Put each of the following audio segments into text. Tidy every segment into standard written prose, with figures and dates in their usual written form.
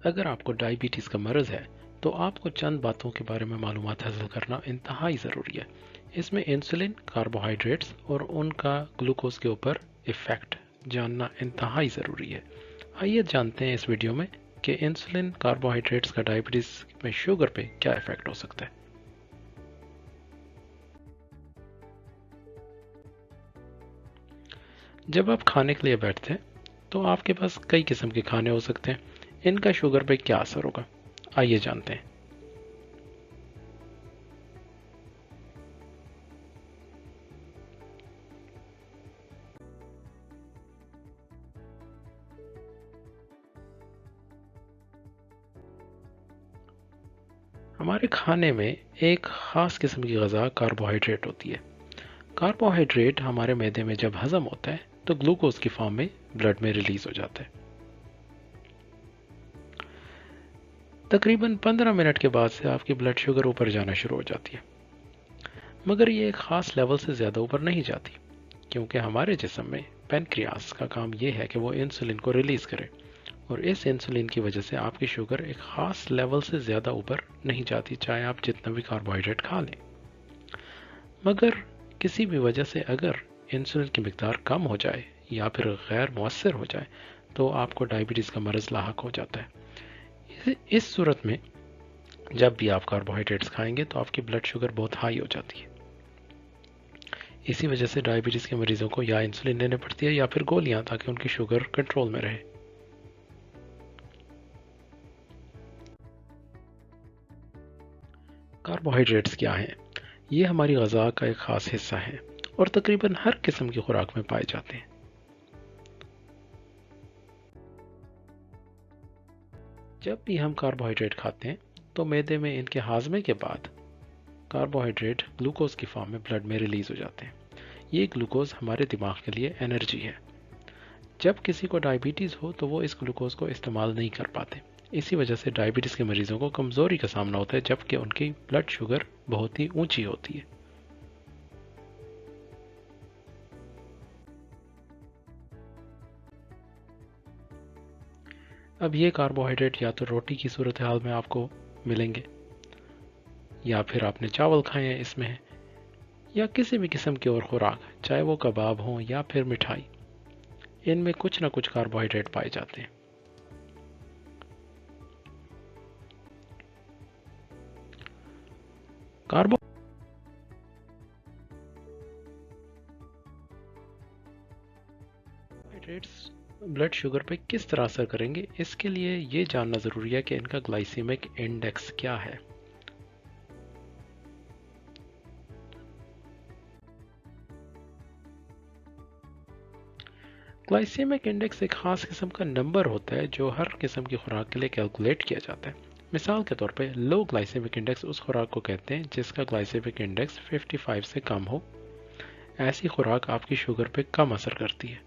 अगर आपको डायबिटीज़ का मर्ज़ है तो आपको चंद बातों के बारे में मालूमात हासिल करना इंतहाई ज़रूरी है। इसमें इंसुलिन, कार्बोहाइड्रेट्स और उनका ग्लूकोज के ऊपर इफ़ेक्ट जानना इंतहाई ज़रूरी है। आइए जानते हैं इस वीडियो में कि इंसुलिन, कार्बोहाइड्रेट्स का डायबिटीज़ में शुगर पे क्या इफ़ेक्ट हो सकता है। जब आप खाने के लिए बैठते हैं तो आपके पास कई किस्म के खाने हो सकते हैं। इनका शुगर पे क्या असर होगा, आइए जानते हैं। हमारे खाने में एक ख़ास किस्म की ग़ज़ा कार्बोहाइड्रेट होती है। कार्बोहाइड्रेट हमारे मैदे में जब हज़म होता है तो ग्लूकोज की फॉर्म में ब्लड में रिलीज़ हो जाता है। तकरीबन 15 मिनट के बाद से आपकी ब्लड शुगर ऊपर जाना शुरू हो जाती है, मगर ये एक ख़ास लेवल से ज़्यादा ऊपर नहीं जाती, क्योंकि हमारे जिस्म में पैनक्रियास का काम ये है कि वो इंसुलिन को रिलीज़ करे, और इस इंसुलिन की वजह से आपकी शुगर एक ख़ास लेवल से ज़्यादा ऊपर नहीं जाती, चाहे आप जितना भी कार्बोहाइड्रेट खा लें। मगर किसी भी वजह से अगर इंसुलिन की मिकदार कम हो जाए या फिर गैर मुअस्सर हो जाए तो आपको डायबिटीज़ का मरज़ लाहक हो जाता है। इस सूरत में जब भी आप कार्बोहाइड्रेट्स खाएंगे तो आपकी ब्लड शुगर बहुत हाई हो जाती है। इसी वजह से डायबिटीज़ के मरीजों को या इंसुलिन लेने पड़ती है या फिर गोलियां, ताकि उनकी शुगर कंट्रोल में रहे। कार्बोहाइड्रेट्स क्या हैं? ये हमारी ग़ज़ा का एक ख़ास हिस्सा है और तकरीबन हर किस्म की खुराक में पाए जाते हैं। जब भी हम कार्बोहाइड्रेट खाते हैं तो मैदे में इनके हाजमे के बाद कार्बोहाइड्रेट ग्लूकोज की फॉर्म में ब्लड में रिलीज़ हो जाते हैं। ये ग्लूकोज हमारे दिमाग के लिए एनर्जी है। जब किसी को डायबिटीज़ हो तो वो इस ग्लूकोज को इस्तेमाल नहीं कर पाते। इसी वजह से डायबिटीज़ के मरीजों को कमज़ोरी का सामना होता है, जबकि उनकी ब्लड शुगर बहुत ही ऊंची होती है। अब ये कार्बोहाइड्रेट या तो रोटी की सूरत हाल में आपको मिलेंगे, या फिर आपने चावल खाए हैं इसमें है, या किसी भी किस्म की और खुराक, चाहे वो कबाब हो या फिर मिठाई, इनमें कुछ ना कुछ कार्बोहाइड्रेट पाए जाते हैं। कार्बोहाइड्रेट्स ब्लड शुगर पे किस तरह असर करेंगे, इसके लिए ये जानना ज़रूरी है कि इनका ग्लाइसेमिक इंडेक्स क्या है। ग्लाइसेमिक इंडेक्स एक खास किस्म का नंबर होता है जो हर किस्म की खुराक के लिए कैलकुलेट किया जाता है। मिसाल के तौर पे लो ग्लाइसेमिक इंडेक्स उस खुराक को कहते हैं जिसका ग्लाइसेमिक इंडेक्स 55 से कम हो। ऐसी खुराक आपकी शुगर पे कम असर करती है।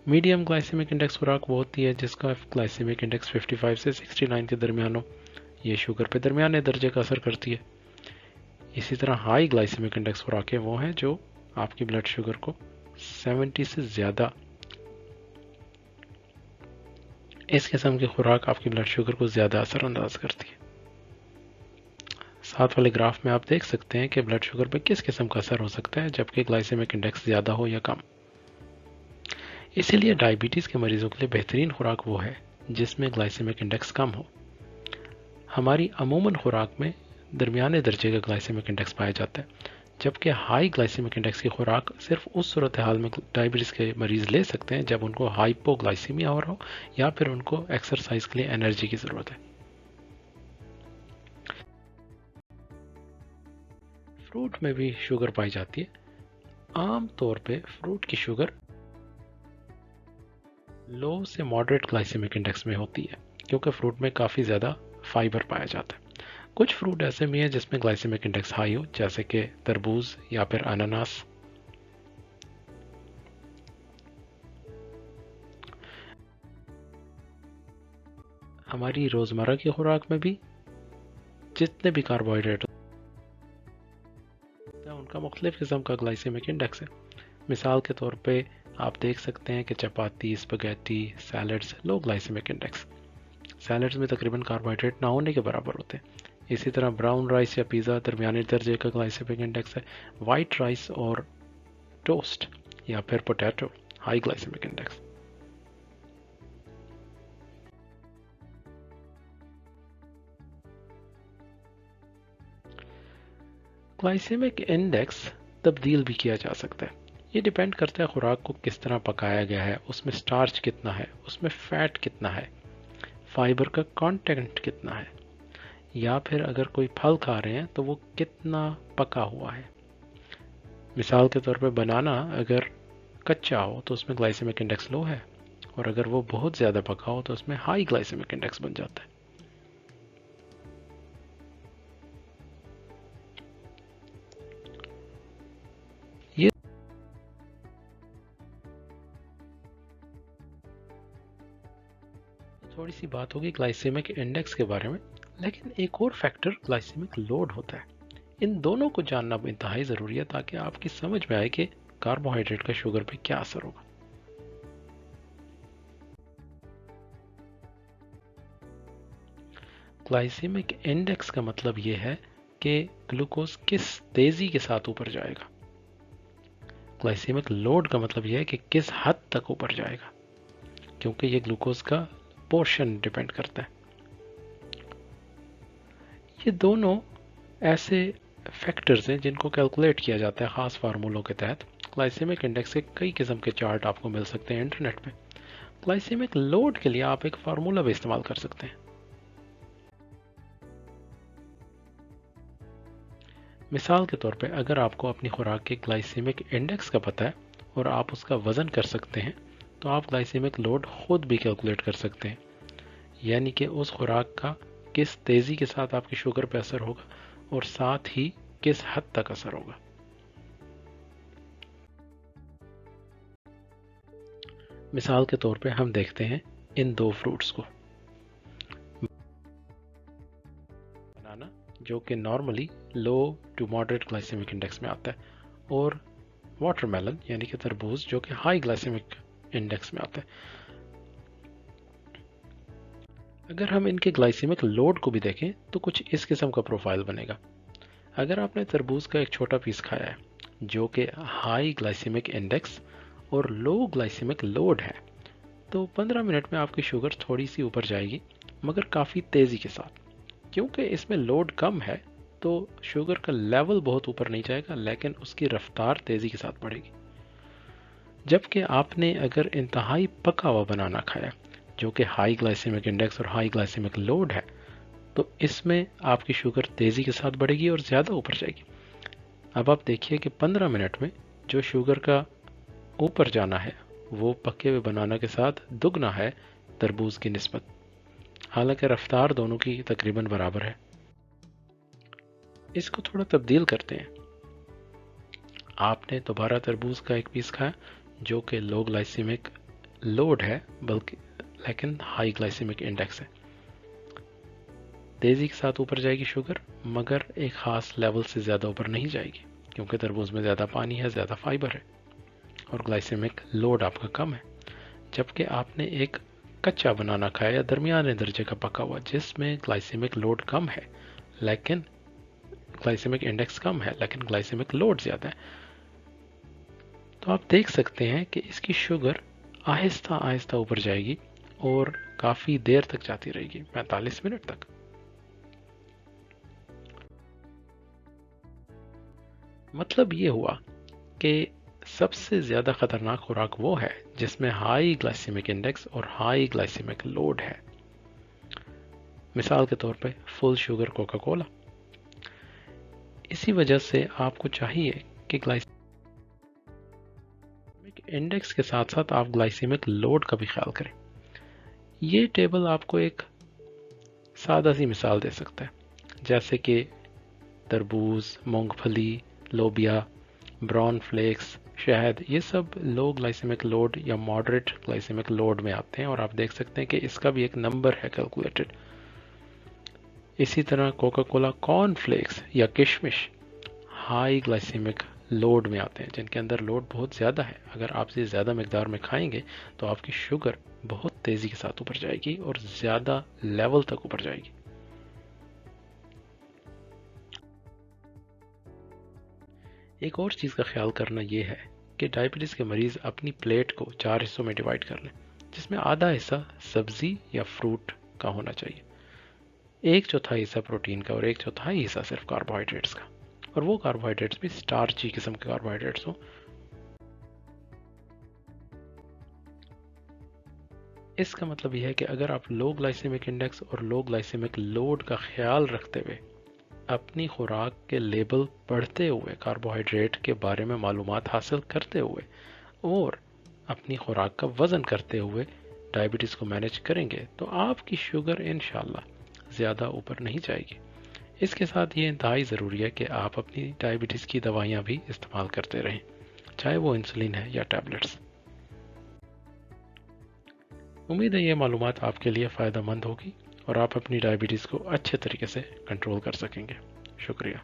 मीडियम ग्लाइसेमिक इंडेक्स खुराक वो होती है जिसका ग्लाइसेमिक इंडेक्स 55 से 69 के दरमियान हो। ये शुगर पे दरमियाने दर्जे का असर करती है। इसी तरह हाई ग्लाइसेमिक इंडेक्स खुराकें वो हैं जो आपकी ब्लड शुगर को 70 से ज़्यादा, इस किस्म की खुराक आपकी ब्लड शुगर को ज़्यादा असरअंदाज करती है। साथ वाले ग्राफ में आप देख सकते हैं कि ब्लड शुगर पर किस किस्म का असर हो सकता है जबकि ग्लाइसेमिक इंडेक्स ज़्यादा हो या कम। इसीलिए डायबिटीज़ के मरीजों के लिए बेहतरीन खुराक वो है जिसमें ग्लाइसेमिक इंडेक्स कम हो। हमारी अमूमन खुराक में दरमियाने दर्जे का ग्लाइसेमिक इंडेक्स पाया जाता है, जबकि हाई ग्लाइसेमिक इंडेक्स की खुराक सिर्फ उस सूरत हाल में डायबिटीज़ के मरीज़ ले सकते हैं जब उनको हाइपोग्लाइसीमिया हो रहा हो या फिर उनको एक्सरसाइज के लिए एनर्जी की ज़रूरत है। फ्रूट में भी शुगर पाई जाती है। आम तौर पे फ्रूट की शुगर लो से मॉडरेट ग्लाइसेमिक इंडेक्स में होती है, क्योंकि फ्रूट में काफ़ी ज़्यादा फाइबर पाया जाता है। कुछ फ्रूट ऐसे भी हैं जिसमें ग्लाइसेमिक इंडेक्स हाई हो, जैसे कि तरबूज या फिर अनानास। हमारी रोज़मर्रा की खुराक में भी जितने भी कार्बोहाइड्रेट होते हैं उनका मुख्तलिफ किस्म का ग्लाइसेमिक इंडेक्स है। मिसाल के तौर पे आप देख सकते हैं कि चपाती, स्पगेटी, सैलड्स लो ग्लाइसेमिक इंडेक्स, सैलड्स में तकरीबन कार्बोहाइड्रेट ना होने के बराबर होते हैं। इसी तरह ब्राउन राइस या पिज़्ज़ा दरमियाने दर्जे का ग्लाइसेमिक इंडेक्स है। वाइट राइस और टोस्ट या फिर potato high glycaemic index. Glycaemic index तब्दील भी किया जा सकता है। ये डिपेंड करता है खुराक को किस तरह पकाया गया है, उसमें स्टार्च कितना है, उसमें फैट कितना है, फाइबर का कंटेंट कितना है, या फिर अगर कोई फल खा रहे हैं तो वो कितना पका हुआ है। मिसाल के तौर पे बनाना अगर कच्चा हो तो उसमें ग्लाइसेमिक इंडेक्स लो है, और अगर वो बहुत ज़्यादा पका हो तो उसमें हाई ग्लाइसेमिक इंडेक्स बन जाता है। ये थोड़ी सी बात होगी ग्लाइसेमिक इंडेक्स के बारे में, लेकिन एक और फैक्टर ग्लाइसेमिक लोड होता है। इन दोनों को जानना इंतहाई ज़रूरी है ताकि आपकी समझ में आए कि कार्बोहाइड्रेट का शुगर पे क्या असर होगा। ग्लाइसेमिक इंडेक्स का मतलब यह है कि ग्लूकोज किस तेज़ी के साथ ऊपर जाएगा। ग्लाइसेमिक लोड का मतलब यह है कि किस हद तक ऊपर जाएगा, क्योंकि ये ग्लूकोज का पोर्शन डिपेंड करता है। ये दोनों ऐसे फैक्टर्स हैं जिनको कैलकुलेट किया जाता है ख़ास फार्मूलों के तहत। ग्लाइसेमिक इंडेक्स के कई किस्म के चार्ट आपको मिल सकते हैं इंटरनेट पे। ग्लाइसेमिक लोड के लिए आप एक फार्मूला भी इस्तेमाल कर सकते हैं। मिसाल के तौर पे अगर आपको अपनी खुराक के ग्लाइसेमिक इंडेक्स का पता है और आप उसका वज़न कर सकते हैं, तो आप ग्लाइसेमिक लोड खुद भी कैलकुलेट कर सकते हैं, यानी कि उस खुराक का किस तेज़ी के साथ आपकी शुगर पे असर होगा और साथ ही किस हद तक असर होगा। मिसाल के तौर पे हम देखते हैं इन दो फ्रूट्स को, बनाना जो कि normally low to moderate glycaemic index में आता है, और वाटरमेलन यानी कि तरबूज जो कि हाई ग्लाइसेमिक इंडेक्स में आता है। अगर हम इनके ग्लाइसेमिक लोड को भी देखें तो कुछ इस किस्म का प्रोफाइल बनेगा। अगर आपने तरबूज का एक छोटा पीस खाया है जो कि हाई ग्लाइसेमिक इंडेक्स और लो ग्लाइसेमिक लोड है, तो 15 मिनट में आपकी शुगर थोड़ी सी ऊपर जाएगी, मगर काफ़ी तेज़ी के साथ। क्योंकि इसमें लोड कम है तो शुगर का लेवल बहुत ऊपर नहीं जाएगा, लेकिन उसकी रफ्तार तेज़ी के साथ बढ़ेगी। जबकि आपने अगर इंतहाई पका हुआ बनाना खाया जो कि हाई ग्लाइसेमिक इंडेक्स और हाई ग्लाइसेमिक लोड है, तो इसमें आपकी शुगर तेज़ी के साथ बढ़ेगी और ज़्यादा ऊपर जाएगी। अब आप देखिए कि 15 मिनट में जो शुगर का ऊपर जाना है वो पके हुए बनाना के साथ दुगना है तरबूज की निस्बत, हालांकि रफ्तार दोनों की तकरीबन बराबर है। इसको थोड़ा तब्दील करते हैं। आपने दोबारा तरबूज का एक पीस खाया जो कि लो ग्लाइसेमिक लोड है बल्कि लेकिन हाई ग्लाइसेमिक इंडेक्स है। तेज़ी के साथ ऊपर जाएगी शुगर, मगर एक ख़ास लेवल से ज़्यादा ऊपर नहीं जाएगी, क्योंकि तरबूज में ज़्यादा पानी है, ज़्यादा फाइबर है और ग्लाइसेमिक लोड आपका कम है। जबकि आपने एक कच्चा बनाना खाया या दरमियाने दर्जे का पका हुआ जिसमें ग्लाइसेमिक लोड कम है लेकिन ग्लाइसेमिक इंडेक्स कम है लेकिन ग्लाइसेमिक लोड ज़्यादा है, तो आप देख सकते हैं कि इसकी शुगर आहिस्ता आहिस्ता ऊपर जाएगी और काफ़ी देर तक जाती रहेगी, 45 मिनट तक। मतलब ये हुआ कि सबसे ज़्यादा ख़तरनाक खुराक वो है जिसमें हाई ग्लाइसेमिक इंडेक्स और हाई ग्लाइसेमिक लोड है। मिसाल के तौर पे फुल शुगर कोका कोला। इसी वजह से आपको चाहिए कि ग्लाइसेमिक इंडेक्स के साथ साथ आप ग्लाइसेमिक लोड का भी ख्याल करें। ये टेबल आपको एक सादा सी मिसाल दे सकता है, जैसे कि तरबूज, मूंगफली, लोबिया, ब्राउन फ्लेक्स, शहद, ये सब लो ग्लाइसेमिक लोड या मॉडरेट ग्लाइसेमिक लोड में आते हैं और आप देख सकते हैं कि इसका भी एक नंबर है कैलकुलेटेड। इसी तरह कोका कोला कॉर्न फ्लेक्स या किशमिश हाई ग्लाइसेमिक लोड में आते हैं, जिनके अंदर लोड बहुत ज़्यादा है। अगर आप इसे ज़्यादा मकदार में खाएंगे तो आपकी शुगर बहुत तेज़ी के साथ ऊपर जाएगी और ज़्यादा लेवल तक ऊपर जाएगी। एक और चीज़ का ख्याल करना ये है कि डायबिटीज़ के मरीज़ अपनी प्लेट को 4 हिस्सों में डिवाइड कर लें, जिसमें आधा हिस्सा सब्ज़ी या फ्रूट का होना चाहिए, एक चौथाई हिस्सा प्रोटीन का और एक चौथाई हिस्सा सिर्फ कार्बोहाइड्रेट्स का। और वो कार्बोहाइड्रेट्स भी स्टार्ची किस्म के कार्बोहाइड्रेट्स हों। इसका मतलब यह है कि अगर आप लो ग्लाइसेमिक इंडेक्स और लो ग्लाइसेमिक लोड का ख्याल रखते हुए अपनी खुराक के लेबल पढ़ते हुए, कार्बोहाइड्रेट के बारे में मालूमात हासिल करते हुए और अपनी खुराक का वज़न करते हुए डायबिटीज़ को मैनेज करेंगे तो आपकी शुगर इंशाल्लाह ज़्यादा ऊपर नहीं जाएगी। इसके साथ ये इंतहाई ज़रूरी है कि आप अपनी डायबिटीज़ की दवाइयाँ भी इस्तेमाल करते रहें, चाहे वो इंसुलिन है या टैबलेट्स। उम्मीद है ये मालूमात आपके लिए फ़ायदेमंद होगी और आप अपनी डायबिटीज़ को अच्छे तरीके से कंट्रोल कर सकेंगे। शुक्रिया।